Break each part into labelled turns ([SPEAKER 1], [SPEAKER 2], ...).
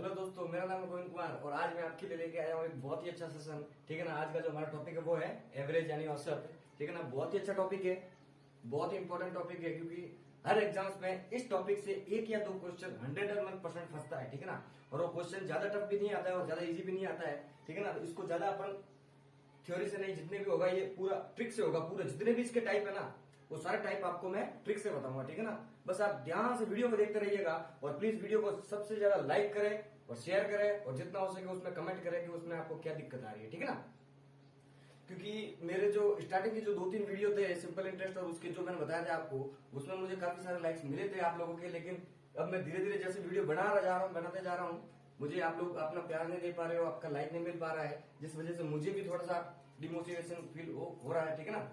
[SPEAKER 1] Hello दोस्तों, मेरा नाम है गोविंद कुमार और आज मैं आपके लिए लेके आया हूँ एक बहुत ही अच्छा सेशन। ठीक है ना। आज का जो हमारा टॉपिक है वो है एवरेज यानी औसत। ठीक है ना। बहुत ही अच्छा टॉपिक है, बहुत ही इंपॉर्टेंट टॉपिक है, क्योंकि हर एग्जाम्स में इस टॉपिक से एक या दो क्वेश्चन 101% फंसता है। ठीक है ना। और वो क्वेश्चन ज्यादा टफ भी नहीं आता है और ज्यादा इजी भी नहीं आता है। ठीक है ना। तो इसको ज्यादा अपन थ्योरी से नहीं, जितने भी होगा ये पूरा ट्रिक से होगा। पूरा जितने भी इसके टाइप है ना, वो सारे टाइप आपको मैं ट्रिक से बताऊंगा। ठीक है ना। बस आप ध्यान से वीडियो को देखते रहिएगा और प्लीज वीडियो को सबसे ज्यादा लाइक करें और शेयर करें और जितना हो सके उसमें कमेंट करें कि उसमें आपको क्या दिक्कत आ रही है। ठीक है ना। क्योंकि मेरे जो स्टार्टिंग के जो 2-3 वीडियो थे सिंपल इंटरेस्ट और उसके जो मैंने बताया था आपको, उसमें मुझे काफी सारे लाइक्स मिले थे आप लोगों के। लेकिन अब मैं धीरे धीरे जैसे वीडियो बनाते जा रहा हूँ, मुझे आप लोग अपना प्यार नहीं दे पा रहे हो, आपका लाइक नहीं मिल पा रहा है, जिस वजह से मुझे भी थोड़ा सा डिमोटिवेशन फील हो रहा है। ठीक है ना।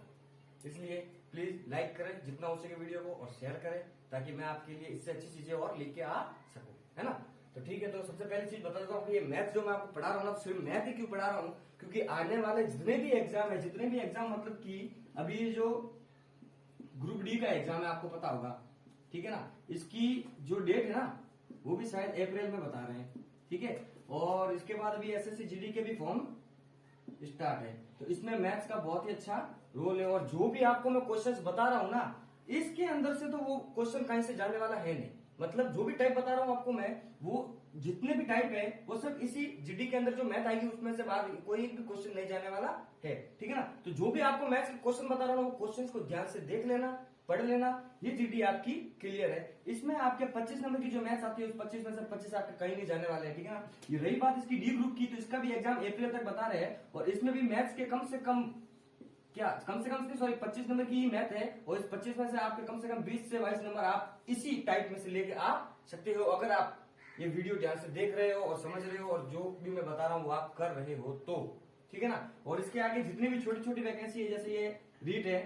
[SPEAKER 1] इसलिए प्लीज लाइक करें जितना हो सके वीडियो को और शेयर करें, ताकि मैं आपके लिए इससे अच्छी चीजें और लेके आ सकूं। है ना। तो ठीक है। तो सबसे पहली चीज बता देता हूँ कि ये मैथ जो मैं आपको पढ़ा रहा हूँ ना, सिर्फ मैथ ही क्यों पढ़ा रहा हूँ, क्योंकि आने वाले जितने भी एग्जाम मतलब कि अभी जो ग्रुप डी का एग्जाम है आपको पता होगा। ठीक है ना। इसकी जो डेट है ना, वो भी शायद अप्रैल में बता रहे हैं। ठीक है। और इसके बाद अभी एसएससी जीडी के भी फॉर्म स्टार्ट है। तो इसमें मैथ्स का बहुत ही अच्छा रोल है। और जो भी आपको मैं क्वेश्चंस बता रहा हूं ना, इसके अंदर से तो वो क्वेश्चन कहीं से जाने वाला है नहीं। मतलब जो भी टाइप बता रहा हूं आपको मैं, वो जितने भी टाइप है वो सब इसी जीडी के अंदर जो मैथ आएगी उसमें से बाहर कोई भी क्वेश्चन नहीं जाने वाला है। ठीक है ना। तो जो भी आपको मैथ्स के क्वेश्चन बता रहा हूं, वो क्वेश्चन को ध्यान से देख लेना, पढ़ लेना। ये जीडी आपकी क्लियर है। इसमें आपके 25 नंबर की जो मैथ्स आती है उस 25 में से 25 आपके कहीं नहीं जाने वाले हैं। ठीक है ना। ये रही बात इसकी डी ग्रुप की, तो इसका भी एग्जाम अप्रैल तक बता रहे हैं और इसमें भी मैथ्स के कम से कम 25 नंबर की ही मैथ है। और इस 25 में से आपके कम से कम 20 से 22 नंबर आप इसी टाइप में से लेके आ सकते हो, अगर आप ये वीडियो ध्यान से देख रहे हो और समझ रहे हो और जो भी मैं बता रहा हूँ वो आप कर रहे हो तो। ठीक है ना। और इसके आगे जितनी भी छोटी छोटी वैकेंसी है, जैसे ये रीट है,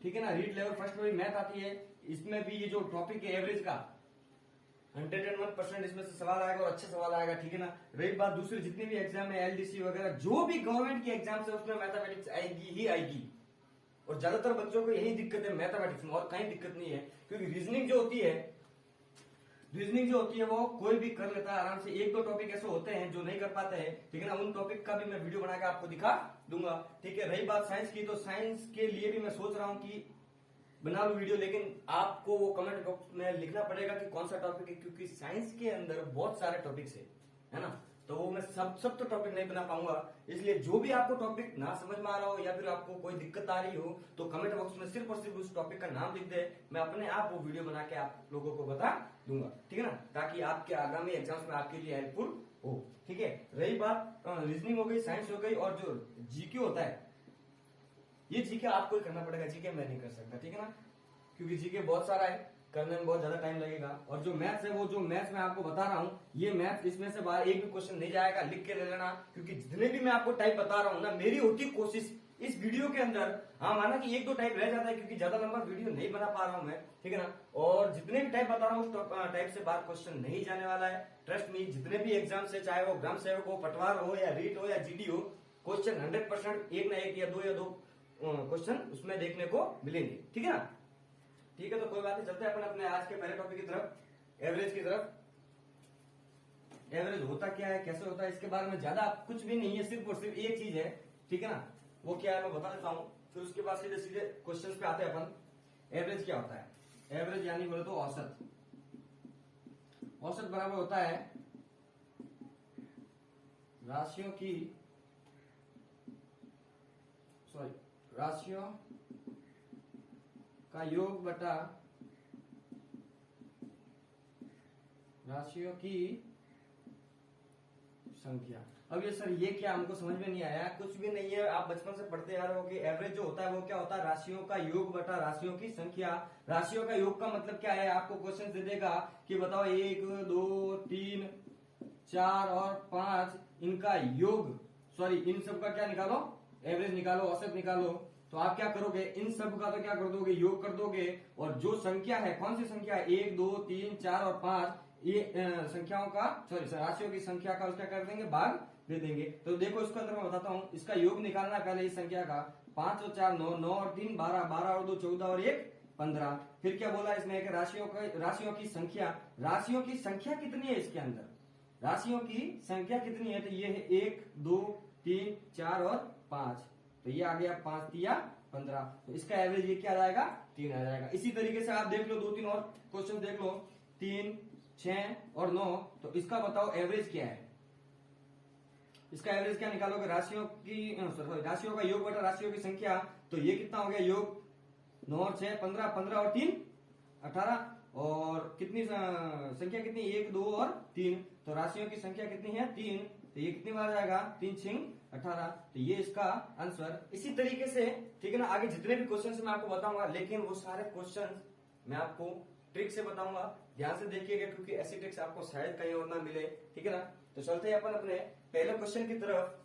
[SPEAKER 1] ठीक है ना, रीट लेवल फर्स्ट में भी मैथ आती है। इसमें भी ये जो टॉपिक है एवरेज का 101% इसमें से सवाल आएगा और अच्छा सवाल आएगा। ठीक है ना। रही बात दूसरी जितनी भी एग्जाम है एलडीसी वगैरह, जो भी गवर्नमेंट की एग्जाम है उसमें मैथमेटिक्स आएगी ही आएगी। और ज्यादातर बच्चों को यही दिक्कत है मैथमेटिक्स में, और कहीं दिक्कत नहीं है। क्योंकि रीजनिंग जो होती है वो कोई भी कर लेता है आराम से। एक दो टॉपिक ऐसे होते हैं जो नहीं कर पाते हैं। ठीक है ना। उन टॉपिक का भी मैं वीडियो बना के आपको दिखा दूंगा। ठीक है। रही बात साइंस की, तो साइंस के लिए भी मैं सोच रहा हूं कि बना लूं वीडियो, लेकिन आपको वो कमेंट बॉक्स में लिखना पड़ेगा कि कौन सा टॉपिक है, क्योंकि साइंस के अंदर बहुत सारे टॉपिक्स है ना। तो वो मैं सब तो टॉपिक नहीं बना पाऊंगा। इसलिए जो भी आपको टॉपिक ना समझ में आ रहा हो या फिर आपको कोई दिक्कत आ रही हो, तो कमेंट बॉक्स में सिर्फ और सिर्फ उस टॉपिक का नाम लिख दे, मैं अपने आप वो वीडियो बना के आप लोगों को बता दूंगा। ठीक है ना। ताकि आपके आगामी एग्जाम्स में आपके लिए हेल्पफुल हो। ठीक है। रही बात रीजनिंग हो गई, साइंस हो गई, और जो जीके होता है, ये जीके आपको ही करना पड़ेगा, जीके मैं नहीं कर सकता। ठीक है ना। क्योंकि जीके बहुत सारा है, करने में बहुत ज्यादा टाइम लगेगा। और जो मैथ्स है, वो जो मैथ्स मैं आपको बता रहा हूं, ये मैथ्स इसमें से बाहर एक भी क्वेश्चन नहीं जाएगा, लिख के ले लेना। क्योंकि जितने भी मैं आपको टाइप बता रहा हूं ना, मेरी होती कोशिश इस वीडियो के अंदर, हाँ माना कि एक दो टाइप रह जाता है क्योंकि ज्यादा लंबा वीडियो नहीं बना पा रहा हूं मैं। ठीक है ना। और जितने भी टाइप बता रहा हूं उस टाइप से बाहर क्वेश्चन नहीं जाने वाला है। ट्रस्ट मी, जितने भी एग्जाम से, चाहे वो ग्राम सेवक हो, पटवार हो या रीट हो या जीडी हो, क्वेश्चन 100% एक ना एक या दो क्वेश्चन उसमें देखने को मिलेंगे। ठीक है ना। ठीक है। तो कोई बात नहीं, चलते हैं अपन अपने आज के पहले टॉपिक की तरफ, एवरेज की तरफ। एवरेज होता क्या है, कैसे होता है, इसके बारे में ज्यादा कुछ भी नहीं है, सिर्फ और सिर्फ एक चीज है। ठीक है ना। वो क्या है मैं बता देता हूं, फिर उसके बाद सीधे सीधे क्वेश्चंस पे आते हैं अपन। एवरेज क्या होता है? एवरेज यानी बोले तो औसत। औसत बराबर होता है राशियों का योग बटा राशियों की संख्या। अब ये सर ये क्या, हमको समझ में नहीं आया। कुछ भी नहीं है, आप बचपन से पढ़ते आ रहे हो कि एवरेज जो होता है वो क्या होता है, राशियों का योग बटा राशियों की संख्या। राशियों का योग का मतलब क्या है, आपको क्वेश्चन दे देगा कि बताओ 1 2 3 4 और 5 इनका योग, इन सब का क्या निकालो, एवरेज निकालो, औसत निकालो। तो आप क्या करोगे, इन सब का तो क्या कर दोगे, योग कर दोगे। और जो संख्या है, कौन सी संख्या है, 1 2 3 4 और 5, ये संख्याओं का राशियों की संख्या का उसका कर देंगे, भाग दे देंगे। तो देखो इसके अंदर मैं बताता हूँ, इसका योग निकालना है पहले इस संख्या का। 5 और 4 9, 9 और 3 12, 12 और 2 14 और 1 15। फिर क्या बोला इसमें कि राशियों की संख्या कितनी है इसके अंदर, राशियों की संख्या कितनी है, तो ये है 1 2 3 4 और 5, तो ये आ गया 5 तिया 15, तो इसका एवरेज ये क्या आ जाएगा 3 आ जाएगा। इसी तरीके से आप देख लो 2-3 और क्वेश्चन देख लो, 3 6 और 9, तो इसका बताओ एवरेज क्या है, इसका एवरेज क्या निकालोगे, राशियों का योग बटा राशियों की संख्या, तो ये कितना हो गया योग, 9 और 6 15, 15 और 3 18, और कितनी संख्या कितनी 1 2 और 3, तो राशियों की संख्या कितनी है 3, तो ये कितनी बार जाएगा 3 6 18, तो ये इसका आंसर। इसी तरीके से ठीक है ना, आगे जितने भी क्वेश्चन मैं आपको बताऊंगा, लेकिन वो सारे क्वेश्चन मैं आपको ट्रिक से बताऊंगा, ध्यान से देखिएगा क्योंकि ऐसी ट्रिक्स आपको शायद कहीं और ना मिले, ठीक है ना। तो चलते हैं अपन अपने पहले क्वेश्चन की तरफ।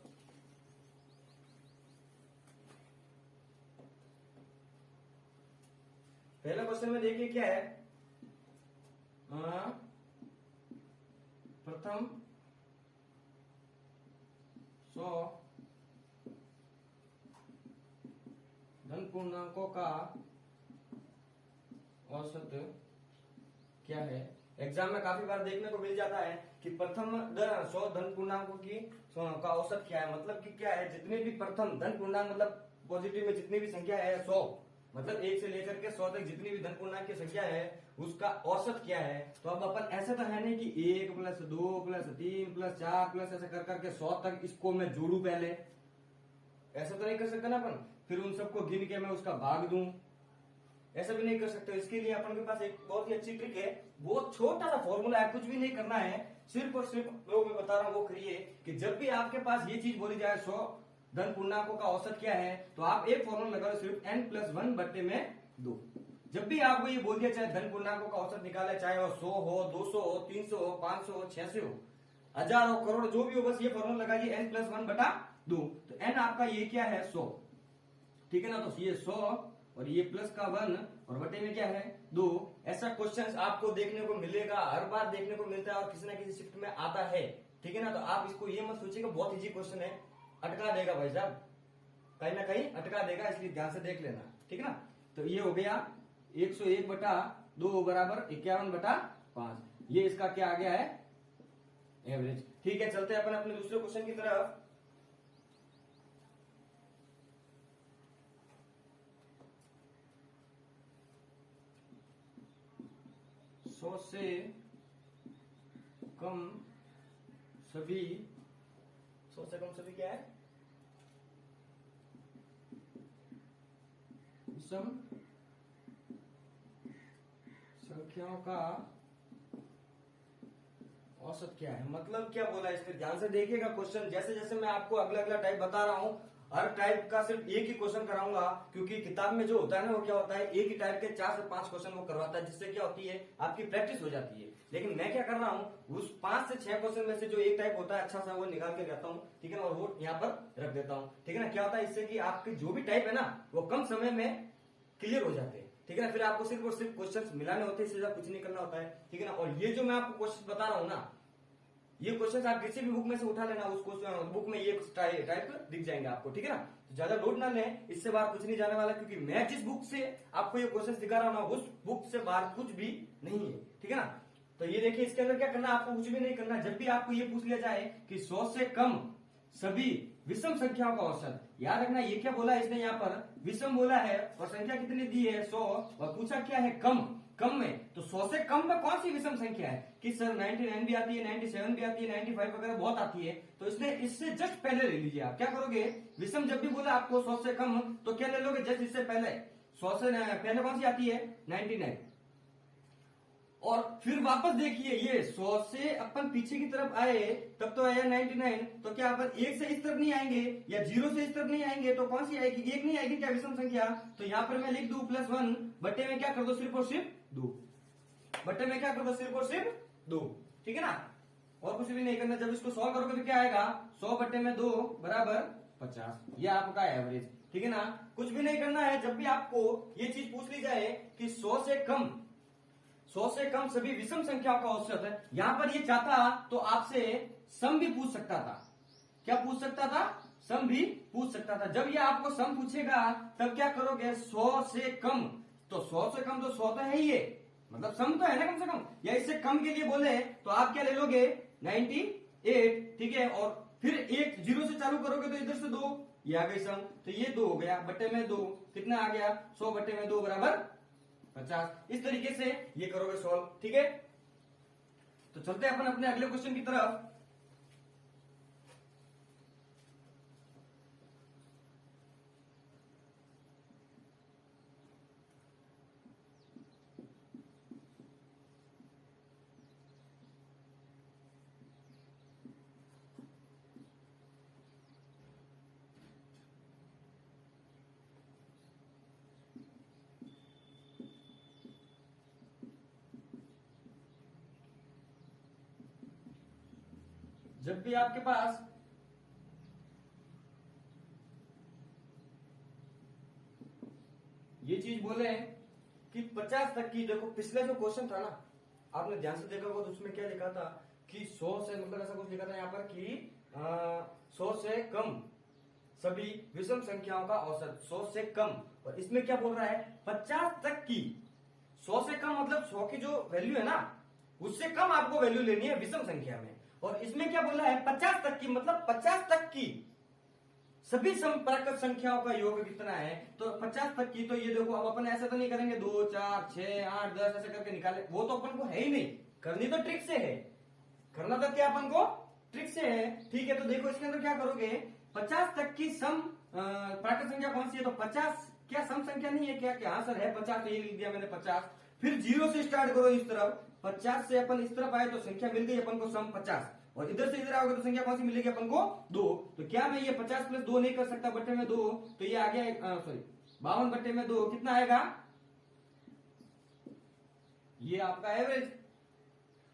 [SPEAKER 1] पहला क्वेश्चन में देखिए क्या है, प्रथम 100 धन पूर्णांकों का औसत क्या है। एग्जाम में काफी बार देखने को मिल जाता है कि प्रथम 100 धन पूर्णांकों की का औसत क्या है, मतलब कि क्या है, जितने भी प्रथम धन पूर्णांक मतलब पॉजिटिव में जितनी भी संख्या है 100, मतलब 1 से लेकर के 100 तक जितनी भी धन पूर्णांक की संख्या है उसका औसत क्या है। तो अब अपन ऐसा तो है नहीं कि 1 + 2 + 3 + 4 प्लस ऐसा कर करके 100 तक इसको मैं जोड़ू, पहले ऐसा तो नहीं कर सकता ना अपन, फिर उन सबको गिन के मैं उसका भाग दूं, ऐसा भी नहीं कर सकते। इसके लिए अपन के पास एक बहुत ही अच्छी ट्रिक है, बहुत छोटा सा फॉर्मूला है, कुछ भी नहीं करना है, सिर्फ और सिर्फ लोग मैं बता रहा हूँ वो करिए कि जब भी आपके पास ये चीज बोली जाए 100 धन पूर्णांकों का औसत क्या है, तो आप एक फॉर्मूला लगा लो, सिर्फ n+1/2। जब भी आपको ये बोल दिया चाहे धन पूर्णांकों का औसत निकाला, चाहे वो 100 हो 200 हो 300 हो 500 हो 600 हो 1000 हो करोड़ जो भी हो, बस ये फॉर्मूला लगा दिए n+1/2, तो n आपका ये क्या है 100, ठीक है ना। तो ये 100 और ये प्लस का 1 और बटे में क्या है 2। ऐसा क्वेश्चन आपको देखने को मिलेगा, हर बार देखने को मिलता है और किसी ना किसी शिफ्ट में आता है, ठीक है ना। तो आप इसको ये मत सोचिएगा बहुत इजी क्वेश्चन है, अटका देगा भाई साहब, कहीं ना कहीं अटका देगा, इसलिए ध्यान से देख लेना, ठीक है ना। तो ये हो गया 101/2 बराबर 51/5, ये इसका क्या आ गया है एवरेज। ठीक है, चलते हैं अपन अपने दूसरे क्वेश्चन की तरफ। सौ से कम सभी, 100 से कम सभी क्या है, विषम संख्याओं का औसत क्या है, मतलब क्या बोला है इस पर ध्यान से देखिएगा क्वेश्चन। जैसे जैसे मैं आपको अगला अगला टाइप बता रहा हूं, हर टाइप का सिर्फ एक ही क्वेश्चन कराऊंगा, क्योंकि किताब में जो होता है ना वो क्या होता है, एक ही टाइप के 4 से 5 क्वेश्चन वो करवाता है, जिससे क्या होती है आपकी प्रैक्टिस हो जाती है। लेकिन मैं क्या कर रहा हूँ, उस 5 से 6 क्वेश्चन में से जो एक टाइप होता है अच्छा सा वो निकाल के रहता हूँ, ठीक है ना, और वो यहाँ पर रख देता हूँ, ठीक है ना। क्या होता है इससे कि आपके जो भी टाइप है ना वो कम समय में क्लियर हो जाते हैं, ठीक है ना। फिर आपको सिर्फ और सिर्फ क्वेश्चन मिलाने होते हैं, इससे ज्यादा कुछ नहीं करना होता है, ठीक है ना। और ये जो मैं आपको क्वेश्चन बता रहा हूँ ना, ये क्वेश्चन आप किसी भी बुक में से उठा लेना, उस बुक में ये टाइप दिख जाएंगे आपको, ठीक है ना। तो ज्यादा लोड ना लें, इससे बाहर कुछ नहीं जाने वाला, क्योंकि मैं जिस बुक से आपको ये क्वेश्चन दिखा रहा हूँ ना उस बुक से बाहर कुछ भी नहीं है, ठीक है ना। तो ये देखिए, इसके अंदर क्या करना, आपको कुछ भी नहीं करना। जब भी आपको ये पूछ लिया जाए कि 100 से कम सभी विषम संख्याओं का औसत, याद रखना ये क्या बोला इसने, यहाँ पर विषम बोला है और संख्या कितनी दी है 100, और पूछा क्या है कम, कम में, तो 100 से कम में कौन सी विषम संख्या है कि सर 99 भी आती है, 97 भी आती है, 95 वगैरह बहुत आती है। तो इसने इससे जस्ट पहले ले लीजिए। आप क्या करोगे, विषम जब भी बोला आपको 100 से कम, तो क्या ले लोगे, जस्ट इससे पहले 100 से पहले कौन सी आती है 99, और फिर वापस देखिए ये 100 से अपन पीछे की तरफ आए तब तो आया 99, तो क्या अपन 1 से इस तरफ नहीं आएंगे या 0 से इस तरफ नहीं आएंगे, तो कौन सी आएगी, 1 नहीं आएगी क्या विषम संख्या। तो यहाँ पर मैं लिख दूं +1 बटे में क्या कर दो, सिर्फ और सिर्फ 2, बटे में क्या कर दो, सिर्फ और सिर्फ 2, ठीक है ना, और कुछ भी नहीं करना। जब इसको 100 करोगे तो क्या आएगा, 100 बटे में 2 बराबर 50, ये आपका एवरेज, ठीक है ना। कुछ भी नहीं करना है। जब भी आपको ये चीज पूछ ली जाए कि 100 से कम सभी विषम संख्याओं का औसत है, यहां पर ये चाहता तो आपसे सम भी पूछ सकता था। क्या पूछ सकता था, सम भी पूछ सकता था। जब ये आपको सम पूछेगा तब क्या करोगे, 100 से कम, तो 100 से कम तो 100 तो है ही, मतलब सम तो है ना कम से कम, या इससे कम के लिए बोले तो आप क्या ले लोगे 98, ठीक है। और फिर एक 0 से चालू करोगे तो इधर से 2, ये आ गई सम, तो ये 2 हो गया, बट्टे में 2 कितना आ गया, 100 बट्टे में 2 बराबर 50। इस तरीके से ये करोगे सॉल्व, ठीक है। तो चलते हैं अपन अपने अगले क्वेश्चन की तरफ। जब भी आपके पास ये चीज बोले कि 50 तक की, देखो पिछले जो क्वेश्चन था ना, आपने ध्यान से देखा होगा तो उसमें क्या लिखा था कि 100 से, मतलब ऐसा कुछ लिखा था यहाँ पर कि 100 से कम सभी विषम संख्याओं का औसत, 100 से कम। और इसमें क्या बोल रहा है, 50 तक की। 100 से कम मतलब 100 की जो वैल्यू है ना, उससे कम आपको वैल्यू लेनी है विषम संख्या में। और इसमें क्या बोल रहा है, 50 तक की, मतलब 50 तक की सभी समप्राकृत संख्याओं का योग कितना है, तो 50 तक की। तो ये देखो, अब अपन ऐसा तो नहीं करेंगे 2, 4, 6, 8, 10 ऐसे करके निकाले, वो तो अपन को है ही नहीं, करनी तो ट्रिक से है, करना तो क्या अपन को ट्रिक से है, ठीक है। तो देखो इसके अंदर क्या करोगे, 50 तक की सम प्राकृत संख्या कौन सी है, तो 50 क्या सम संख्या नहीं है क्या, क्या हाँ सर है 50, तो ये लिख दिया मैंने 50। फिर 0 से स्टार्ट करो इस तरफ, 50 से अपन इस तरफ आए तो संख्या मिल गई अपन को सम 50, और इधर से इधर आओगे तो संख्या कौन सी मिलेगी अपन को, 2। तो क्या मैं ये 50 प्लस 2 नहीं कर सकता, बट्टे में 2, तो ये आ गया, सॉरी 52 बट्टे में 2 कितना आएगा, ये आपका एवरेज।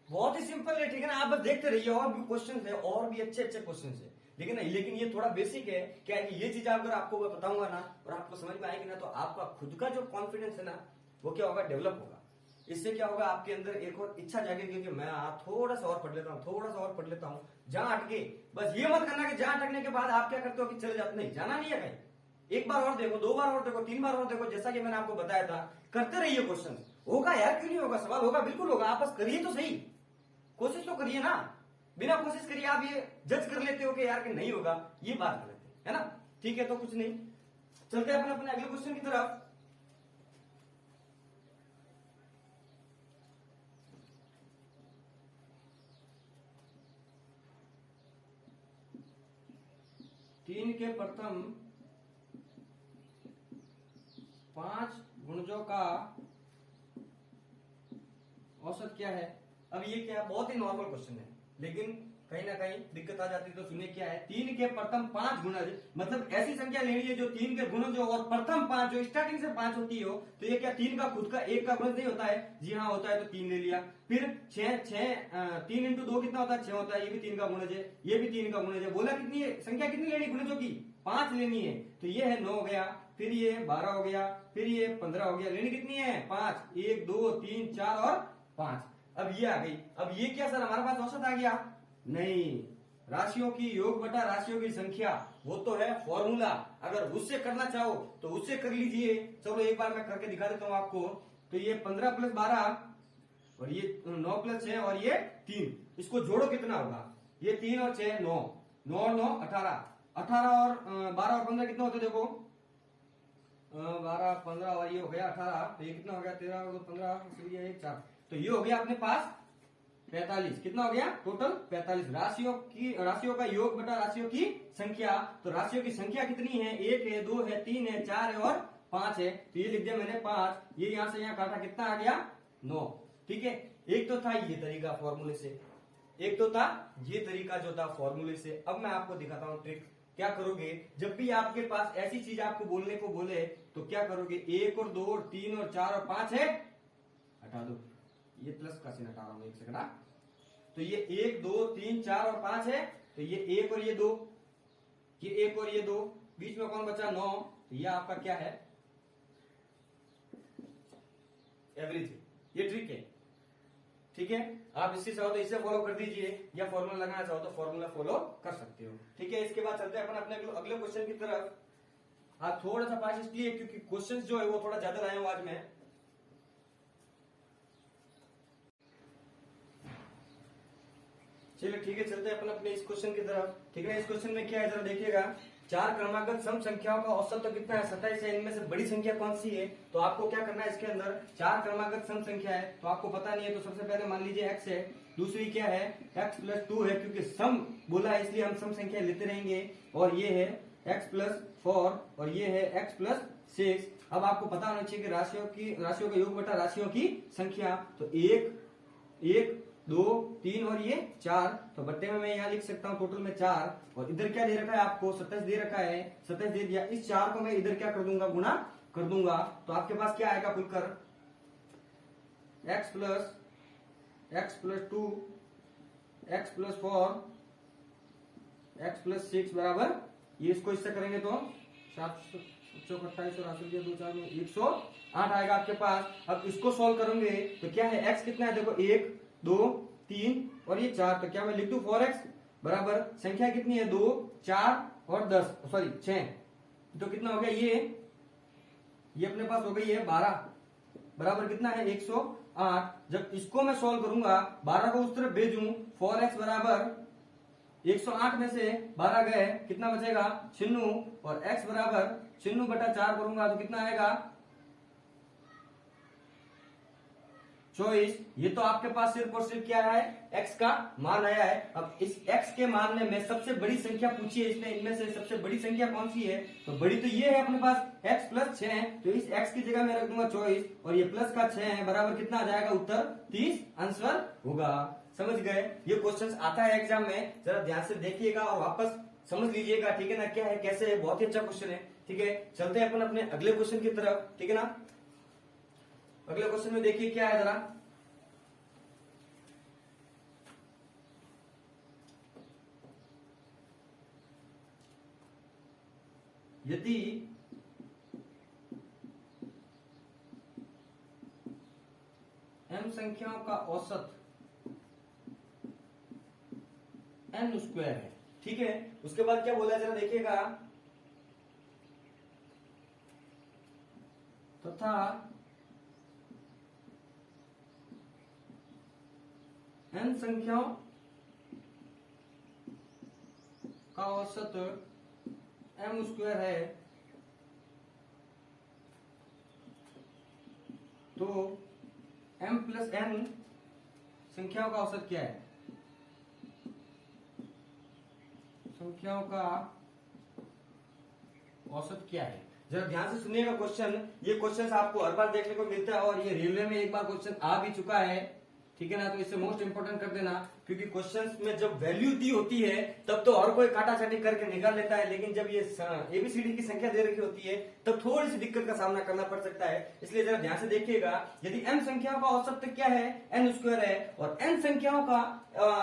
[SPEAKER 1] बहुत ही सिंपल है, ठीक है ना। आप बस देखते रहिए, और भी क्वेश्चन है, और भी अच्छे अच्छे क्वेश्चन है, लेकिन लेकिन ये थोड़ा बेसिक है। क्या है कि ये चीज अगर आपको बताऊंगा ना और आपको समझ में आएगी ना, तो आपका खुद का जो कॉन्फिडेंस है ना, वो क्या होगा, डेवलप होगा। इससे क्या होगा, आपके अंदर एक और इच्छा जागेगी कि मैं थोड़ा सा और पढ़ लेता हूँ, थोड़ा सा और पढ़ लेता हूँ, जहां अटके। बस ये मत करना कि जहां अटकने के बाद आप क्या करते हो कि चले जाते, नहीं, जाना नहीं है कहीं। एक बार और देखो, 2 बार और देखो, 3 बार और देखो, जैसा कि मैंने आपको बताया था, करते रहिए क्वेश्चन। होगा यार, क्यों नहीं होगा, सवाल होगा, बिल्कुल होगा। आप बस करिए तो सही, कोशिश तो करिए ना। बिना कोशिश करिए आप ये जज कर लेते हो कि यार कि नहीं होगा, ये बात गलत है ना। ठीक है, तो कुछ नहीं, चलते हैं अपने अगले क्वेश्चन की तरफ। तीन के प्रथम 5 गुणजों का औसत क्या है। अब ये क्या है, बहुत ही नॉर्मल क्वेश्चन है, लेकिन कहीं ना कहीं दिक्कत आ जाती है। तो सुनिए क्या है, 3 के प्रथम 5 गुणज, मतलब ऐसी संख्या लेनी है जो 3 के गुणज हो और प्रथम 5 जो स्टार्टिंग से 5 होती हो। तो ये क्या 3 का खुद का 1 का गुणज नहीं होता है, जी हाँ होता है, तो 3 ले लिया। फिर 3 इंटू 2 कितना होता है, 6 होता है, ये भी 3 का गुणज है, ये भी 3 का गुणज है। बोला कितनी है संख्या, कितनी लेनी गुणजों की, 5 लेनी है। तो ये है 9 हो गया, फिर ये 12 हो गया, फिर ये 15 हो गया, लेनी कितनी है 5, 1 2 3 4 और 5। अब ये आ गई। अब ये क्या सर हमारे पास औसत आ गया, नहीं, राशियों की योग बटा राशियों की संख्या, वो तो है फॉर्मूला। अगर उससे करना चाहो तो उससे कर लीजिए। चलो एक बार मैं करके दिखा देता हूं आपको। तो ये 15 प्लस 12 और ये 9 प्लस 6 और ये 3, इसको जोड़ो कितना होगा, ये 3 और 6 9, 9 और 9 18, 18 और 12 और 15 कितना होते देखो, 12 15 और ये हो गया 18, तो ये कितना हो गया 13 और 15, फिर ये 4, तो ये हो गया अपने पास 45। कितना हो गया टोटल 45। राशियों का योग बटा राशियों की संख्या। तो राशियों की संख्या कितनी है, 1 है, 2 है, 3 है, 4 है और 5 है। तो ये लिख दिया मैंने 5, ये यहां से यहां काटा, कितना आ गया 9। ठीक है, एक तो था ये तरीका फॉर्मूले से, एक तो था ये तरीका जो था फॉर्मूले से। अब मैं आपको दिखाता हूं ट्रिक। क्या करोगे, जब भी आपके पास ऐसी चीज आपको बोलने को बोले तो क्या करोगे, 1 और 2 और 3 और 4 और 5 है, हटा दो, ये प्लस का चिन्ह हटा रहा हूं, एक सेकंड। तो ये 1 2 3 4 और 5 है, तो ये 1 और ये 2, ये 1 और ये 2, बीच में कौन बचा 9, तो ये आपका क्या है एवरेज। ये ट्रिक है, ठीक है। आप इससे चाहो तो इसे फॉलो कर दीजिए, या फॉर्मूला लगाना चाहो तो फॉर्मूला फॉलो कर सकते हो। ठीक है, इसके बाद चलते हैं अपन अपने अगले क्वेश्चन की तरफ। आप थोड़ा सा पास इसलिए क्योंकि क्वेश्चन जो है वो थोड़ा ज्यादा लाया हूं आज मैं। चलिए ठीक है, चलते हैं अपन अपने इस क्वेश्चन की तरफ। ठीक है, इस क्वेश्चन में क्या है जरा देखिएगा। चार क्रमागत सम संख्याओं का औसत तो कितना है 27 है। इनमें से बड़ी संख्या कौन सी है, तो आपको क्या करना है, इसके अंदर चार क्रमागत सम संख्या है तो आपको पता नहीं है, तो सबसे पहले मान लीजिए x है, दूसरी क्या है x प्लस 2 है, क्योंकि सम बोला है इसलिए हम सम संख्या लेते रहेंगे, और ये है x प्लस 4 और ये है x प्लस 6। अब आपको पता होना चाहिए कि राशियों का योग बटा राशियों की संख्या, तो 1 2 3 और ये 4, तो बट्टे में मैं यहाँ लिख सकता हूँ टोटल में 4, और इधर क्या दे रखा है आपको 27 दे रखा है, 27 दे दिया। इस 4 को मैं इधर क्या कर दूंगा, गुणा कर दूंगा, तो आपके पास क्या आएगा खुलकर x plus 2 x plus 4 x plus 6 बराबर, ये इसको इससे करेंगे तो 728 और 2 4 में 108 आएगा आपके पास। अब इसको सॉल्व करेंगे तो क्या है, x कितना है देखो 1 2 3 और ये 4, तो क्या मैं लिख दूं 4x बराबर संख्या कितनी है 2 4 और 10 सॉरी 6, तो कितना हो गया ये अपने पास हो गई है 12 बराबर कितना है 108। जब इसको मैं सॉल्व करूंगा 12 को उस तरफ भेजूं, 4x बराबर 108 में से 12 गए कितना बचेगा 96, और x बराबर 96 बटा 4 करूंगा तो कितना आएगा 24। ये तो आपके पास सिर्फ और सिर्फ क्या है x का मान आया है। अब इस x के मान में सबसे बड़ी संख्या पूछी है इसने, इनमें से सबसे बड़ी संख्या कौन सी है, तो बड़ी तो ये है अपने पास x प्लस 6 है, तो इस x की जगह मैं रख दूंगा 24 और ये प्लस का 6 है बराबर कितना आ जाएगा उत्तर 30 आंसर होगा। समझ गए, ये क्वेश्चन आता है एग्जाम में, जरा ध्यान से देखिएगा और वापस समझ लीजिएगा। ठीक है ना, क्या है कैसे है, बहुत ही अच्छा क्वेश्चन है। ठीक है, चलते हैं अपन अपने अगले क्वेश्चन की तरफ। ठीक है ना, अगले क्वेश्चन में देखिए क्या है जरा, यदि m संख्याओं का औसत n स्क्वायर है। ठीक है, उसके बाद क्या बोला जरा देखिएगा, तथा n संख्याओं का औसत m स्क्वायर है, तो m प्लस n संख्याओं का औसत क्या है, संख्याओं का औसत क्या है। जरा ध्यान से सुनिएगा क्वेश्चन, ये क्वेश्चन आपको हर बार देखने को मिलता है और ये रेलवे में एक बार क्वेश्चन आ भी चुका है। ठीक है ना, तो इसे मोस्ट इंपोर्टेंट कर देना, क्योंकि क्वेश्चंस में जब वैल्यू दी होती है तब तो हर कोई काटा चाटी करके निकाल लेता है, लेकिन जब ये एबीसीडी की संख्या दे रखी होती है तब थोड़ी सी दिक्कत का सामना करना पड़ सकता है। इसलिए जरा ध्यान से देखिएगा, यदि m संख्याओं का औसत क्या है n स्क्वायर है, और n संख्याओं का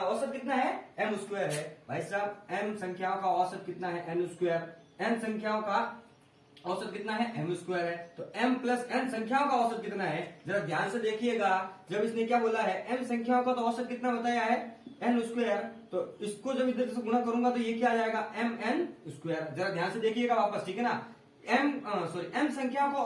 [SPEAKER 1] औसत कितना है m स्क्वायर है। भाई साहब m संख्याओं का औसत कितना है n स्क्वायर, n संख्याओं का औसत कितना है m स्क्वायर है, तो m प्लस n संख्याओं का औसत कितना है, जरा ध्यान से देखिएगा। जब इसने क्या बोला है m संख्याओं का तो औसत कितना बताया है n स्क्वायर, तो इसको जब इधर से गुणा करूंगा तो ये क्या आ जाएगा mn स्क्वायर। जरा ध्यान से देखिएगा वापस, ठीक है ना, m संख्याओं का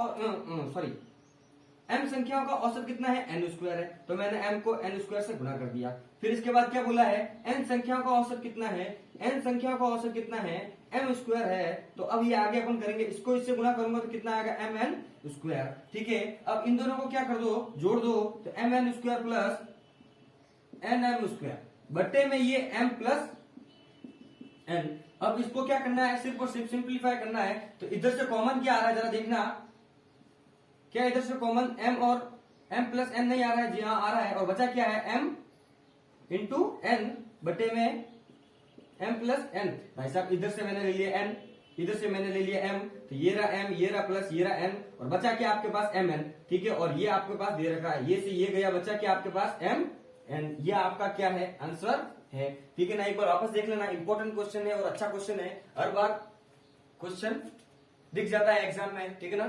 [SPEAKER 1] m संख्याओं का औसत कितना है n स्क्वायर है, तो मैंने m को n स्क्वायर से गुणा कर दिया। फिर इसके बाद क्या बोला है n संख्याओं का औसत कितना है, n संख्याओं का औसत कितना है m स्क्वायर है, तो अब ये आगे अपन करेंगे, इसको इससे गुणा करूंगा तो कितना आएगा mn स्क्वायर। ठीक है, अब इन दोनों को क्या कर दो, जोड़ दो, तो mn square plus nm square बट्टे में ये m प्लस n। अब इसको क्या करना है, सिर्फ और सिर्फ सिंप्लीफाई करना है, तो इधर से कॉमन क्या आ रहा है जरा देखना, क्या इधर से कॉमन m और m प्लस n नहीं आ रहा है, जी हाँ आ रहा है, और बचा क्या है m इंटू n बटे में m प्लस n। भाई साहब इधर से मैंने ले लिया n, इधर से मैंने ले लिया m, तो ये रहा m, ये रहा प्लस, ये रहा n, और बचा क्या आपके पास mn। ठीक है, और ये आपके पास दे रखा है, ये से ये गया, बचा क्या आपके पास mn। ये आपका क्या है आंसर है। ठीक है ना, एक बार वापस देख लेना, इंपॉर्टेंट क्वेश्चन है और अच्छा क्वेश्चन है, हर बार क्वेश्चन दिख जाता है एग्जाम में। ठीक है ना,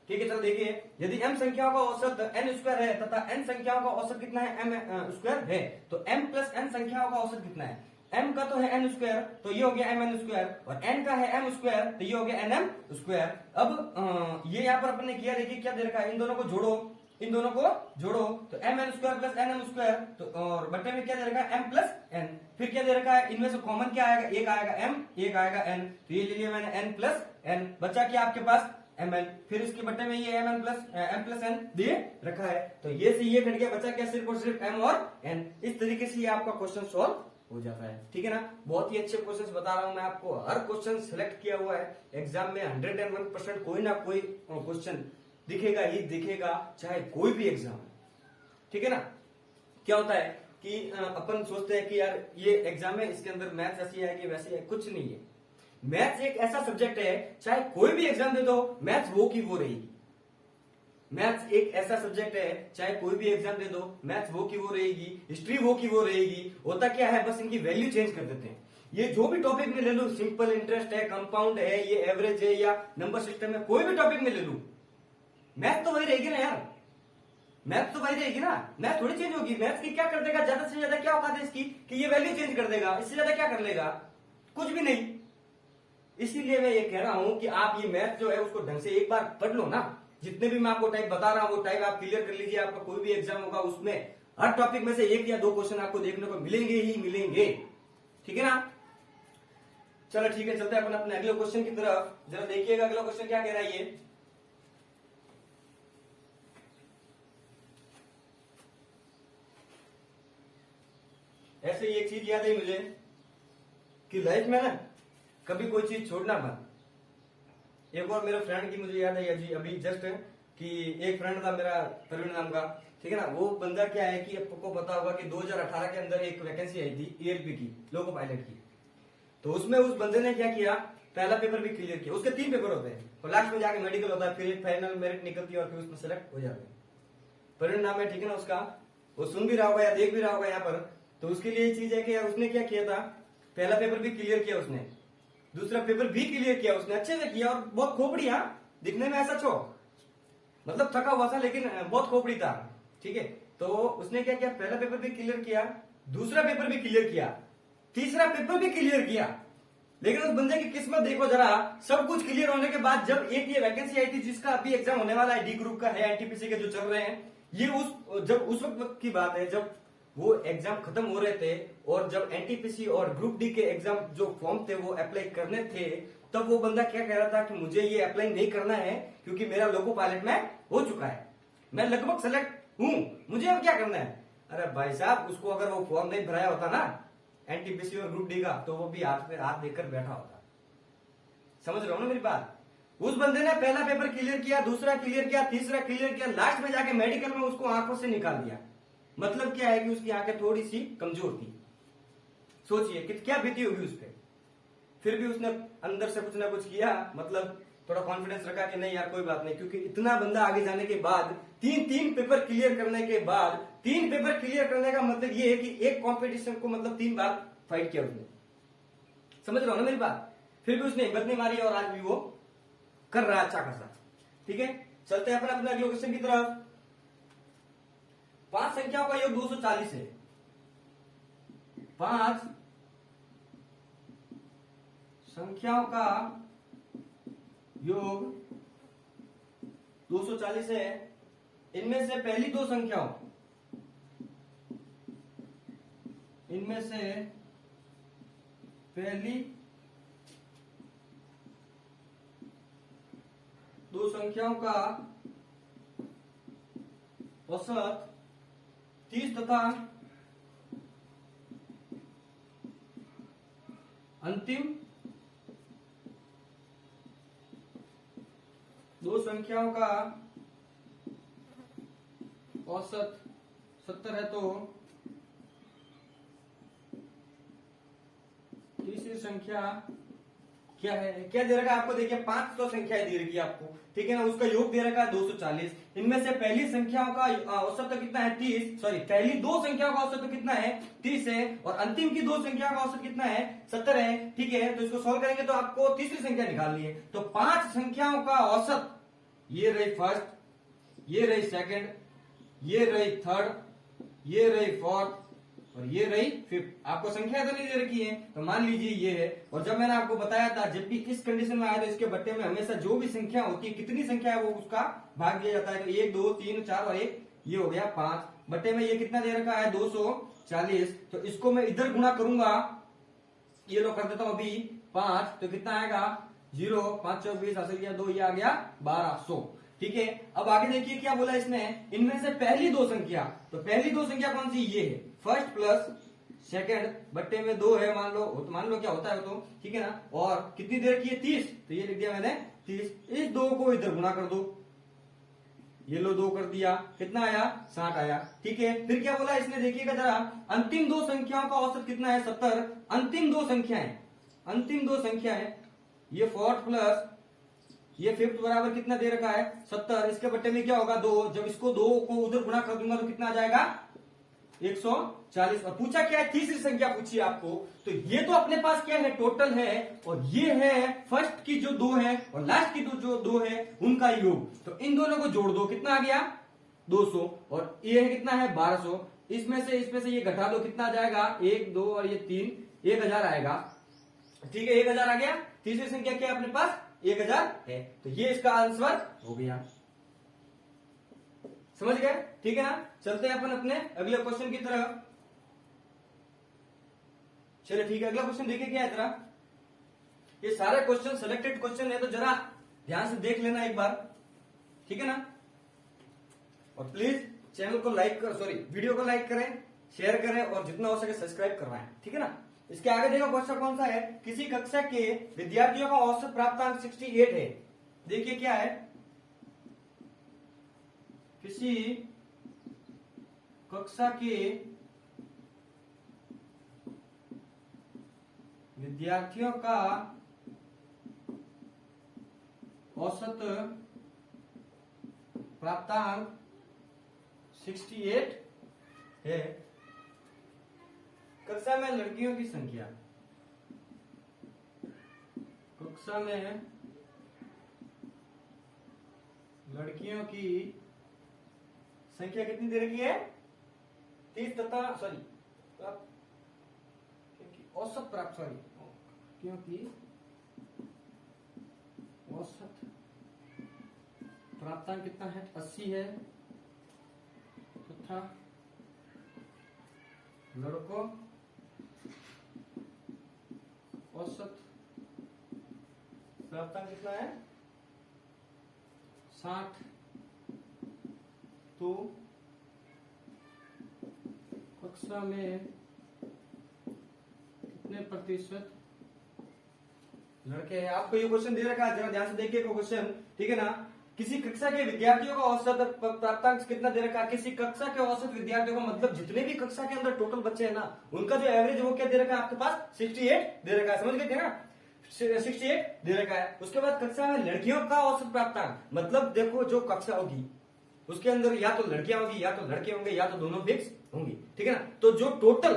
[SPEAKER 1] ठीक है, चलो देखिए, यदि m संख्याओं का औसत n स्क्वायर है तथा n संख्याओं का औसत कितना है m स्क्वायर है, तो m प्लस n संख्याओं का औसत कितना है, m का तो है n स्क्वायर, तो ये हो गया mn स्क्वायर, और n का है m स्क्वायर, तो ये हो गया nm स्क्वायर। अब ये यहाँ पर अपन ने किया, देखिए क्या दे रखा है, इन दोनों को जोड़ो, इन दोनों को जोड़ो तो mn square plus nm square, तो और बट्टे में क्या दे रखा है m प्लस n, फिर क्या दे रखा है, इनमें से कॉमन क्या आएगा, एक आएगा m एक आएगा n, तो ये ले लिया मैंने n प्लस n, बचा क्या आपके पास mn, फिर इसके बट्टे में ये m प्लस n दिए रखा है, तो ये से ये कट गया, बचा क्या सिर्फ और सिर्फ m और n। इस तरीके से ये आपका क्वेश्चन सॉल्व हो जाता है, ठीक है ना। बहुत ही अच्छे क्वेश्चंस बता रहा हूं मैं आपको, हर क्वेश्चन सिलेक्ट किया हुआ है, एग्जाम में 101% कोई ना कोई क्वेश्चन दिखेगा ही दिखेगा, चाहे कोई भी एग्जाम है, ठीक है ना। क्या होता है कि अपन सोचते हैं कि यार ये एग्जाम है, इसके अंदर मैथ्स ऐसी आएगी वैसी है, कुछ नहीं है। मैथ्स एक ऐसा सब्जेक्ट है, चाहे कोई भी एग्जाम दे दो मैथ्स वो की वो रहेगी। मैथ्स एक ऐसा सब्जेक्ट है, चाहे कोई भी एग्जाम दे दो मैथ्स वो की वो रहेगी, हिस्ट्री वो की वो रहेगी। होता क्या है, बस इनकी वैल्यू चेंज कर देते हैं। ये जो भी टॉपिक में ले लू, सिंपल इंटरेस्ट है, कंपाउंड है, ये एवरेज है या नंबर सिस्टम है, कोई भी टॉपिक में ले लू, मैथ तो वही रहेगी ना यार, मैथ तो वही रहेगी ना, मैथ थोड़ी चेंज होगी। मैथ की क्या कर देगा, ज्यादा से ज्यादा क्या औकात है इसकी कि ये वैल्यू चेंज कर देगा, इससे ज्यादा क्या कर लेगा, कुछ भी नहीं। इसीलिए मैं ये कह रहा हूं कि आप ये मैथ जो है उसको ढंग से एक बार पढ़ लो ना। जितने भी मैं आपको टाइप बता रहा हूं वो टाइप आप क्लियर कर लीजिए। आपका कोई भी एग्जाम होगा उसमें हर टॉपिक में से एक या दो क्वेश्चन आपको देखने को मिलेंगे ही मिलेंगे, ठीक है ना। चलो ठीक है, चलते हैं अपन अपने अगले क्वेश्चन की तरफ। जरा देखिएगा अगला क्वेश्चन क्या कह रहा है। ये ऐसे ही एक चीज याद है मुझे कि लाइफ में ना कभी कोई चीज छोड़ना मत। एक और मेरे फ्रेंड की मुझे याद है जी अभी जस्ट कि एक फ्रेंड था मेरा प्रवीण नाम का, ठीक है ना। वो बंदा क्या है कि आपको पता होगा कि 2018 के अंदर एक वैकेंसी आई थी ईएलपी की, लोको पायलट की। तो उसमें उस बंदे ने क्या किया, पहला पेपर भी क्लियर किया। उसके 3 पेपर होते हैं और लास्ट में जाके मेडिकल होता है, फिर एक फाइनल मेरिट निकलती है और फिर उसमें सेलेक्ट हो जाते हैं। प्रवीण नाम है, ठीक है ना उसका। वो सुन भी रहा होगा या देख भी रहा होगा यहाँ पर। तो उसके लिए चीज है कि यार उसने क्या किया था, पहला पेपर भी क्लियर किया उसने, दूसरा पेपर भी क्लियर किया उसने, अच्छे से किया और बहुत खोपड़ी, हाँ दिखने में ऐसा छो मतलब थका हुआ था लेकिन बहुत खोपड़ी था, ठीक है। तो उसने क्या किया, पहला पेपर भी क्लियर किया, दूसरा पेपर भी क्लियर किया, तीसरा पेपर भी क्लियर किया। लेकिन उस बंदे की किस्मत देखो जरा, सब कुछ क्लियर होने के बाद जब एक ये वैकेंसी आई थी जिसका अभी एग्जाम होने वाला है, डी ग्रुप का है, एनटीपीसी के जो चल रहे हैं, ये उस वक्त की बात है जब वो एग्जाम खत्म हो रहे थे और जब एनटीपीसी और ग्रुप डी के एग्जाम जो फॉर्म थे वो अप्लाई करने थे, तब वो बंदा क्या कह रहा था कि मुझे ये अप्लाई नहीं करना है क्योंकि मेरा लोको पायलट में हो चुका है, मैं लगभग सेलेक्ट हूं, मुझे अब क्या करना है। अरे भाई साहब, उसको अगर वो फॉर्म नहीं भराया होता ना एनटीपीसी और ग्रुप डी का, तो वो भी हाथ पे हाथ देकर बैठा होता। समझ रहे हो ना मेरी बात। उस बंदे ने पहला पेपर क्लियर किया, दूसरा क्लियर किया, तीसरा क्लियर किया, लास्ट में जाके मेडिकल में उसको आंखों से निकाल दिया। मतलब क्या है कि उसकी आंखें थोड़ी सी कमजोर थी। सोचिए कि क्या बीती होगी उस पर। फिर भी उसने अंदर से कुछ ना कुछ किया, मतलब थोड़ा कॉन्फिडेंस रखा कि नहीं यार कोई बात नहीं, क्योंकि इतना बंदा आगे जाने के बाद, तीन पेपर क्लियर करने के बाद, 3 पेपर क्लियर करने का मतलब ये है कि एक कंपटीशन को मतलब 3 बार फाइट किया उसने। समझ रहे हो ना मेरी बात। फिर भी उसने हिम्मत नहीं मारी और आज भी वो कर रहा है अच्छा खासा, ठीक है। चलते हैं अपने अपने अगले क्वेश्चन की तरफ। 5 संख्याओं का योग 240 है। 5 संख्याओं का योग 240 है। इनमें से पहली 2 संख्याओं, इनमें से पहली 2 संख्याओं का औसत 30 तथा अंतिम 2 संख्याओं का औसत 70 है। तो तीसरी संख्या क्या है, क्या दे रखा है आपको, देखिए 5 तो संख्याएं दे रखी है आपको, ठीक है ना। उसका योग दे रखा है 240। इनमें से पहली संख्याओं का औसत तो कितना है 30, सॉरी पहली 2 संख्याओं का औसत तो कितना है 30 है और अंतिम की 2 संख्याओं का औसत कितना है 70 है, ठीक है। तो इसको सॉल्व करेंगे तो आपको तीसरी संख्या निकालनी है। तो 5 संख्याओं का औसत, ये रही फर्स्ट, ये रही सेकंड, ये रही थर्ड, ये रही फोर्थ, और ये रही फिफ्थ। आपको संख्या तो नहीं दे रखी है, तो मान लीजिए ये है। और जब मैंने आपको बताया था जब भी इस कंडीशन में आया तो इसके बट्टे में हमेशा जो भी संख्या होती है, कितनी संख्या है वो उसका भाग दिया जाता है। तो 1 2 3 4 और 1 ये हो गया 5 बट्टे में ये कितना दे रखा है 240। तो इसको मैं इधर गुणा करूंगा, ये लो कर देता हूं अभी 5, तो कितना आएगा 0 5 24 हासिल किया 2, ये आ गया 1200। ठीक है, अब आगे देखिए क्या बोला इसने, इनमें से पहली दो संख्या, तो पहली दो संख्या कौन सी, ये है फर्स्ट प्लस सेकंड बट्टे में 2 है, मान लो तो मान लो क्या होता है तो, ठीक है ना। और कितनी देर की है 30, तो ये लिख दिया मैंने 30। इस 2 को इधर गुणा कर दो, ये लो 2 कर दिया, कितना आया 60 आया। ठीक है, फिर क्या बोला इसने, देखिएगा जरा, अंतिम दो संख्याओं का औसत कितना है 70। अंतिम दो संख्याएं ये फोर्थ प्लस ये फिफ्थ बराबर कितना दे रखा है 70। इसके बट्टे में क्या होगा 2, जब इसको 2 को उधर गुणा कर दूंगा तो कितना आ जाएगा 140। और पूछा क्या है, तीसरी संख्या पूछी आपको, तो ये तो अपने पास क्या है टोटल है, और ये है फर्स्ट की जो 2 है और लास्ट की जो 2 है उनका योग। तो इन दोनों को जोड़ दो, कितना आ गया 200, और ये है कितना है 1200। इसमें से ये घटा दो, कितना आ जाएगा 1 2 और ये 3, 1000 आएगा। ठीक है, 1000 आ गया। तीसरी संख्या क्या है अपने पास 1000 है, तो ये इसका आंसर हो गया। समझ गए, ठीक है ना। चलते हैं अपन अपने अगले क्वेश्चन की तरफ। चलिए ठीक है, अगला क्वेश्चन देखिए क्या है जरा। ये सारे क्वेश्चन सिलेक्टेड क्वेश्चन है, तो जरा ध्यान से देख लेना एक बार, ठीक है ना। और प्लीज चैनल को लाइक कर, सॉरी वीडियो को लाइक करें, शेयर करें और जितना हो सके सब्सक्राइब करवाएं, ठीक है ना। इसके आगे देखो क्वेश्चन कौन सा है, किसी कक्षा के विद्यार्थियों का औसत प्राप्तांक 68 है। देखिए क्या है, किसी कक्षा के विद्यार्थियों का औसत प्राप्तांक 68 है। कक्षा में लड़कियों की संख्या, कक्षा में लड़कियों की संख्या कितनी दे रखी है 30 तथा औसत प्राप्त, सॉरी क्योंकि औसत प्राप्तांक कितना है 80 है, तथा लड़कों औसत प्राप्तांक कितना है 60। तो कक्षा में कितने प्रतिशत लड़के हैं। आपको ये क्वेश्चन दे रखा है, जरा ध्यान से देखिए क्वेश्चन, ठीक है ना। किसी कक्षा के विद्यार्थियों का औसत प्राप्तांक कितना दे रखा है, किसी कक्षा के औसत विद्यार्थियों का मतलब जितने भी कक्षा के अंदर टोटल बच्चे हैं ना, उनका जो एवरेज है वो क्या दे रखा है आपके पास 68 दे रखा है, समझ गए थे ना 68 दे रखा है। उसके बाद कक्षा में लड़कियों का औसत प्राप्तांक, मतलब देखो जो कक्षा होगी उसके अंदर या तो लड़कियां होगी या तो लड़के होंगे या तो दोनों फिक्स होंगी, ठीक है ना। तो जो टोटल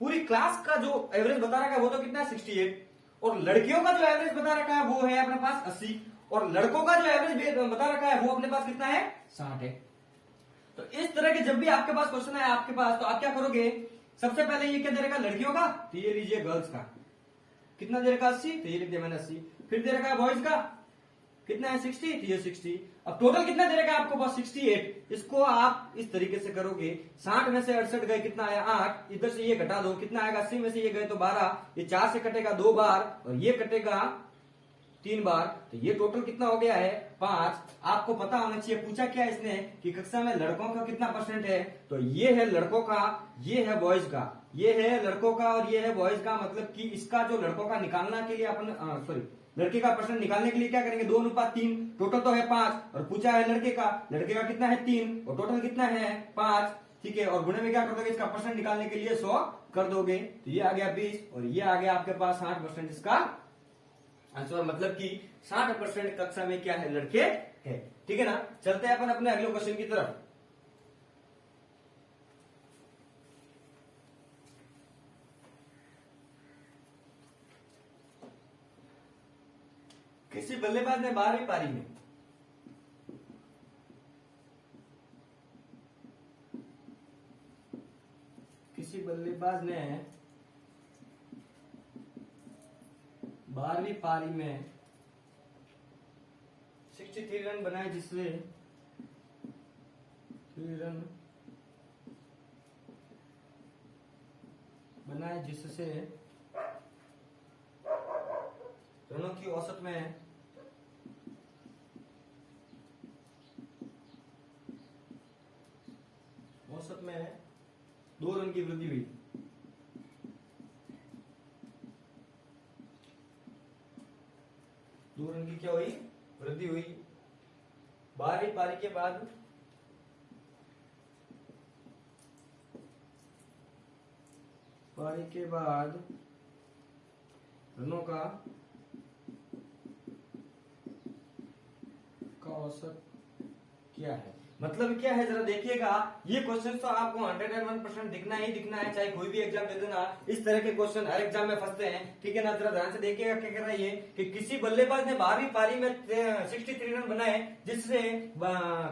[SPEAKER 1] पूरी क्लास का जो एवरेज बता रखा है वो तो कितना है 68, और लड़कियों का जो एवरेज बता रखा है वो है अपने पास 80, और लड़कों का जो एवरेज बता रखा है वो अपने पास कितना है 60 है। तो इस तरह के जब भी आपके पास क्वेश्चन है आपके पास, तो आप क्या करोगे, सबसे पहले ये क्या दे रखा है लड़कियों का, तो ये लीजिए गर्ल्स का कितना दे रखा है 80, तो ये लिख दिया मैंने 80। फिर दे रखा है बॉयज का कितना है 60, तो ये 60। अब टोटल कितना दे रखा है आपको पास 68। इसको आप इस तरीके से करोगे, 60 में से 68 गए कितना आया 8, इधर से ये घटा दो कितना आएगा, 80 में से ये गए तो 12, ये 4 से कटेगा 2 बार और ये कटेगा 3 बार, तो ये टोटल कितना हो गया है 5। आपको पता होना चाहिए, पूछा क्या इसने कि कक्षा में लड़कों का कितना परसेंट है, तो ये है लड़कों का, ये है बॉयज का, ये है लड़कों का और ये है बॉयज का। मतलब कि इसका जो लड़कों का निकालना के लिए अपन सॉरी लड़के का परसेंट निकालने के लिए क्या करेंगे 2:3, टोटल तो है 5 और पूछा है लड़के का कितना है 3 और टोटल कितना है 5, ठीक है। और गुणे में क्या कर दोगे, इसका परसेंट निकालने के लिए 100 कर दोगे, तो ये आ गया 20 और ये आ गया आपके पास 60% इसका आंसर। मतलब कि 60% कक्षा में क्या है लड़के है, ठीक है ना। चलते हैं अपन अपने अगले क्वेश्चन की तरफ। किसी बल्लेबाज ने 12वीं पारी में किसी बल्लेबाज ने 12वीं पारी में 63 रन बनाए, जिससे 3 रन बनाए, जिससे रनों की औसत में औसत में 2 रन की वृद्धि हुई। दो रन की क्या हुई? वृद्धि हुई। 12वीं पारी के बाद रनों का औसत क्या है? मतलब क्या है, जरा देखिएगा। ये क्वेश्चन तो आपको 101% दिखना ही दिखना है, चाहे कोई भी एग्जाम दे देना। इस तरह के क्वेश्चन हर एग्जाम में फंसते हैं, ठीक है ना। जरा ध्यान से देखिएगा क्या कह रहा है ये, कि किसी बल्लेबाज ने 12वीं पारी में 63 रन बनाए, जिससे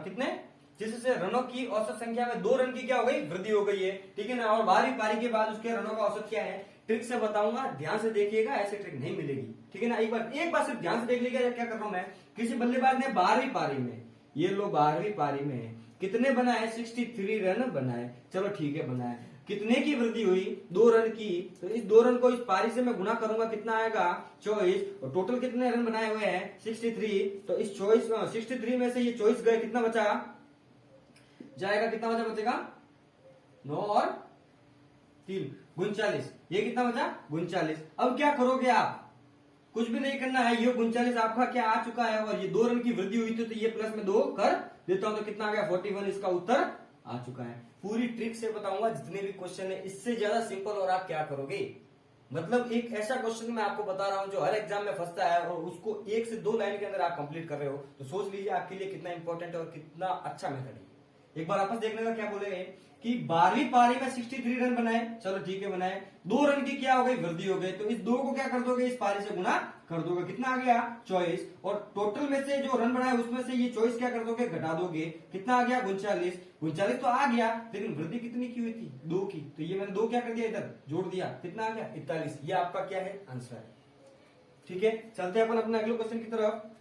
[SPEAKER 1] कितने, जिससे रनों की औसत संख्या में 2 रन की क्या हो गई? वृद्धि हो गई है, ठीक है ना। और 12वीं पारी के बाद उसके रनों का औसत क्या है? ट्रिक से बताऊंगा, ध्यान से देखिएगा, ऐसे ट्रिक नहीं मिलेगी, ठीक है ना। एक बार सिर्फ ध्यान से देख लीजिएगा क्या कर रहा हूं मैं। किसी बल्लेबाज ने 12वीं पारी में, ये लो 12वीं पारी में कितने बनाए? 63 रन बनाए। चलो ठीक है, बनाए। कितने की वृद्धि हुई? 2 रन की। तो इस 2 रन को इस पारी से मैं गुना करूंगा, कितना आएगा? 24। और टोटल कितने रन बनाए हुए हैं? 63। तो इस 63 में से ये 24 गए, कितना बचा जाएगा? कितना बचेगा? 9 और 3 39। ये कितना बचा? 39। अब क्या करोगे आप? कुछ भी नहीं करना है, ये 39 आपका क्या आ चुका है, और ये 2 रन की वृद्धि हुई थी, तो ये प्लस में 2 कर देता हूं, तो कितना आ गया? 41। इसका उत्तर आ चुका है। पूरी ट्रिक से बताऊंगा जितने भी क्वेश्चन है, इससे ज्यादा सिंपल। और आप क्या करोगे, मतलब एक ऐसा क्वेश्चन मैं आपको बता रहा हूं जो हर एग्जाम में फंसता है, और उसको 1 से 2 लाइन के अंदर आप कंप्लीट कर रहे हो, तो सोच लीजिए आपके लिए कितना इंपॉर्टेंट है और कितना अच्छा मेथड है। एक बार आपस देखने का क्या बोले कि 12वीं पारी में 63 रन बनाए। चलो ठीक है, बनाए। 2 रन की क्या हो गई? वृद्धि हो गई। तो इस 2 को क्या कर दोगे? इस पारी से गुना कर दोगे, कितना आ गया? 24। और टोटल में से जो रन बनाए उसमें से ये 24 क्या कर दोगे? घटा दोगे, कितना आ गया? 39। 39 तो आ गया, लेकिन वृद्धि कितनी की हुई थी? 2 की। तो ये मैंने 2 क्या कर दिया? इधर जोड़ दिया, कितना आ गया? 41। ये आपका क्या है? आंसर है, ठीक है। चलते हैं अपन अपने अगले क्वेश्चन की तरफ।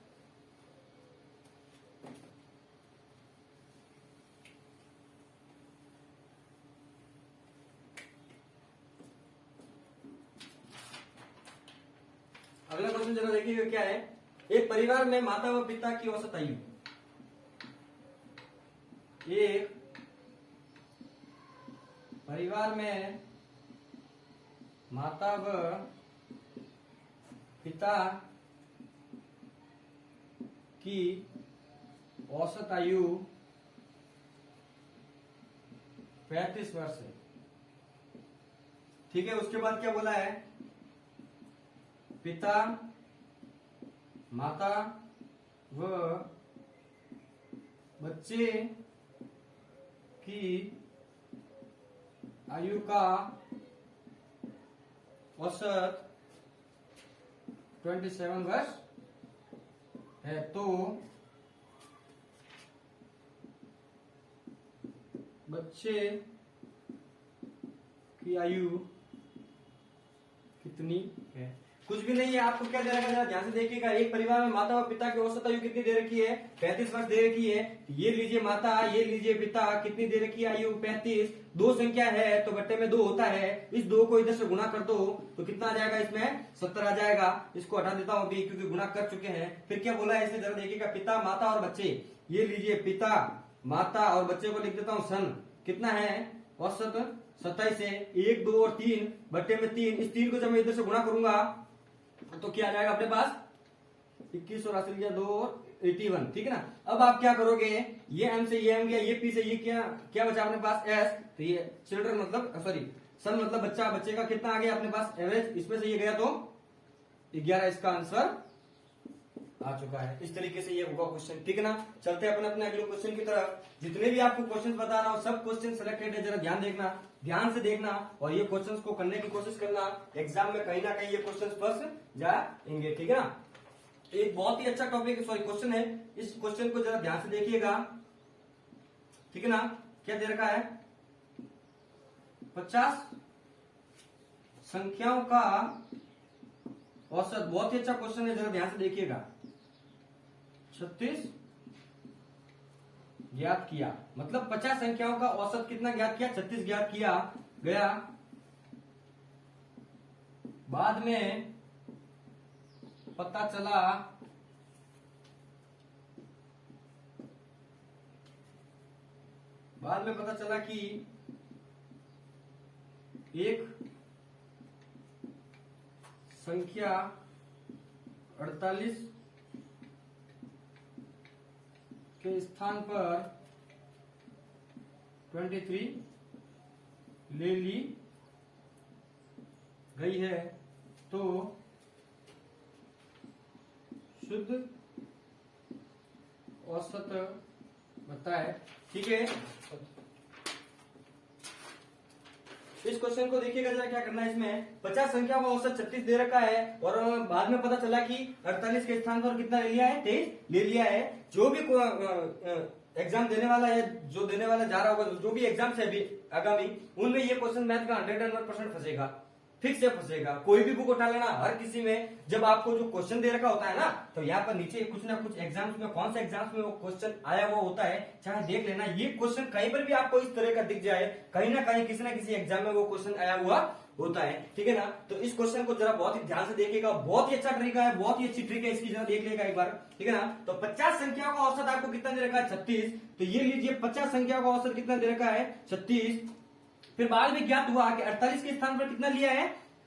[SPEAKER 1] अगला क्वेश्चन जरा देखिए क्या है। एक परिवार में माता व पिता की औसत आयु, एक परिवार में माता व पिता की औसत आयु 35 वर्ष है, ठीक है। उसके बाद क्या बोला है? पिता, माता व बच्चे की आयु का औसत 27 वर्ष है, तो बच्चे की आयु कितनी है? कुछ भी नहीं है, आपको क्या दे रखा है? ध्यान से देखिएगा। एक परिवार में माता और पिता की औसत आयु कितनी दे रखी है? 35 वर्ष दे रखी है। ये लीजिए माता, ये लीजिए पिता, कितनी दे रखी है आयु? 35। 2 संख्या है तो बट्टे में 2 होता है। इस 2 को इधर से गुणा कर दो, तो कितना आ जाएगा? इसमें 70 आ जाएगा। इसको हटा देता हूं अभी, क्योंकि गुणा कर चुके हैं। फिर क्या बोला है इसे जरा देखिएगा। पिता, माता और बच्चे, ये लीजिए पिता, माता और बच्चे को लिख देता हूं सन। कितना है औसत? 27 है। 1, 2 और 3 बट्टे में 3। इस 3 को जब मैं इधर से गुणा करूंगा तो क्या आ जाएगा अपने पास? 21 और 2 और 81, ठीक है ना। अब आप क्या करोगे? ये एम से ये एम गया, ये पी से ये क्या क्या बचा अपने पास? एस। तो ये चिल्ड्रन मतलब सॉरी सन मतलब बच्चा, बच्चे का कितना आ गया अपने पास? एवरेज। इसमें से ये गया तो 11। इसका आंसर आ चुका है। इस तरीके से ये होगा क्वेश्चन, ठीक है ना। चलते हैं अपने अगले क्वेश्चन की तरफ। जितने भी आपको क्वेश्चन बता रहा हूं सब क्वेश्चन सिलेक्टेड है, जरा ध्यान देखना, ध्यान से देखना, और ये क्वेश्चंस को करने की कोशिश करना। एग्जाम में कहीं ना कहीं ये क्वेश्चंस फंस जाएंगे, ठीक है ना। एक बहुत ही अच्छा टॉपिक सॉरी क्वेश्चन है। इस क्वेश्चन को जरा ध्यान से देखिएगा, ठीक है ना। क्या दे रखा है? 50 संख्याओं का औसत, बहुत ही अच्छा क्वेश्चन है, जरा ध्यान से देखिएगा। 36 ज्ञात किया, मतलब 50 संख्याओं का औसत कितना ज्ञात किया? 36 ज्ञात किया गया। बाद में पता चला कि एक संख्या 48 के स्थान पर 23 ले ली गई है, तो शुद्ध औसत बताए। ठीक है, इस क्वेश्चन को देखिएगा जरा, क्या करना है इसमें। 50 संख्या का औसत 36 दे रखा है और बाद में पता चला कि 48 के स्थान पर कितना ले लिया है? 23 ले लिया है। जो भी एग्जाम देने वाला है, जो देने वाला जा रहा होगा, जो भी एग्जाम है अभी आगामी, उनमें ये क्वेश्चन मैथ का 101% फंसेगा, फिक्स से फंसेगा। कोई भी बुक उठा लेना, हर किसी में जब आपको जो क्वेश्चन दे रखा होता है ना, तो यहाँ पर नीचे कुछ ना कुछ एग्जाम्स में, कौन से एग्जाम्स में वो क्वेश्चन आया हुआ होता है, चाहे देख लेना। ये क्वेश्चन कहीं पर भी आपको इस तरह का दिख जाए, कहीं ना कहीं किसी ना किसी एग्जाम में वो क्वेश्चन आया हुआ होता है। ठीक है ना, तो इस क्वेश्चन को जरा बहुत ही ध्यान से देखिएगा, बहुत ही अच्छा तरीका है, बहुत ही अच्छी ट्रिक है इसकी, जरा देख लेगा एक बार। ठीक है ना, तो 50 संख्याओं का औसत आपको कितना दे रखा है? 36। तो ये लीजिए, 50 संख्याओं का औसत कितना दे रखा है? 36। फिर बाद में ज्ञात हुआ कि 48 के स्थान पर कितना लिया है?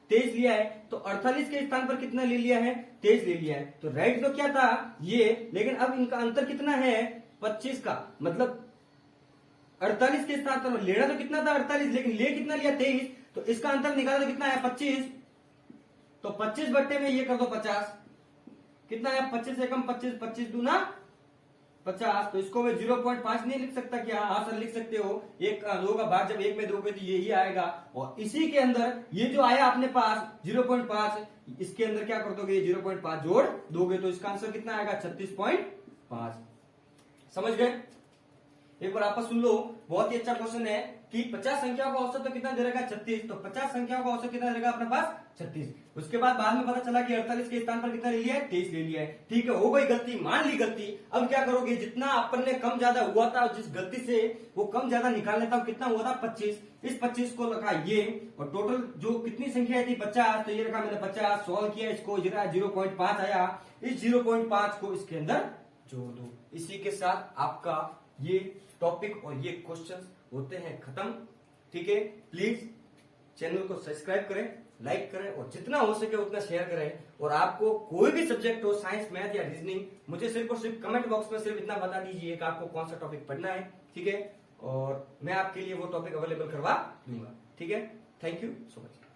[SPEAKER 1] 23 लिया है। तो 48 के स्थान पर कितना ले लिया है? 23 ले लिया है। तो राइट तो क्या था? ये, लेकिन अब इनका अंतर कितना है? 25 का, मतलब 48 के स्थान पर लेना तो कितना था? 48, लेकिन ले कितना लिया? 23। तो इसका अंतर निकाला तो कितना है? 25। तो 25 बट्टे में ये कर दो 50, कितना है? 25 से कम 25, 25 दूना 50। तो इसको मैं 0.5 नहीं लिख सकता क्या? हाँ सर लिख सकते हो। एक दो का भाग जब एक में दोगे तो यही आएगा, और इसी के अंदर ये जो आया अपने पास 0.5, इसके अंदर क्या कर दोगे? 0.5 जोड़ दोगे, तो इसका आंसर कितना आएगा? 36.5। समझ गए? एक बार आपस सुन लो, बहुत ही अच्छा क्वेश्चन है कि 50 संख्याओं का औसत तो कितना दे रखा है? 36। तो 50 संख्याओं का औसत कितना दे रखा है अपने पास? 36। उसके बाद में पता चला कि 48 के स्थान पर कितना ले लिया है? 23 ले लिया है। ठीक है, हो गई गलती, मान ली गलती। अब क्या करोगे? जितना अपन ने कम ज्यादा हुआ था, जिस गलती से वो कम ज्यादा निकाल लेता हूं, कितना हुआ था? 25। इस 25 को रखा ये, और टोटल जो कितनी संख्या थी? 50। तो ये रखा मैंने 50, सॉल्व किया इसको, 0.5 आया। इस 0.5 को इसके अंदर जोड़ दो। इसी के साथ आपका ये टॉपिक और ये क्वेश्चंस होते हैं खत्म। ठीक है, प्लीज चैनल को सब्सक्राइब करें, लाइक करें, और जितना हो सके उतना शेयर करें। और आपको कोई भी सब्जेक्ट हो, साइंस, मैथ या रीजनिंग, मुझे सिर्फ और सिर्फ कमेंट बॉक्स में सिर्फ इतना बता दीजिए कि आपको कौन सा टॉपिक पढ़ना है। ठीक है, और मैं आपके लिए वो टॉपिक अवेलेबल करवा दूंगा। ठीक है, थैंक यू सो मच।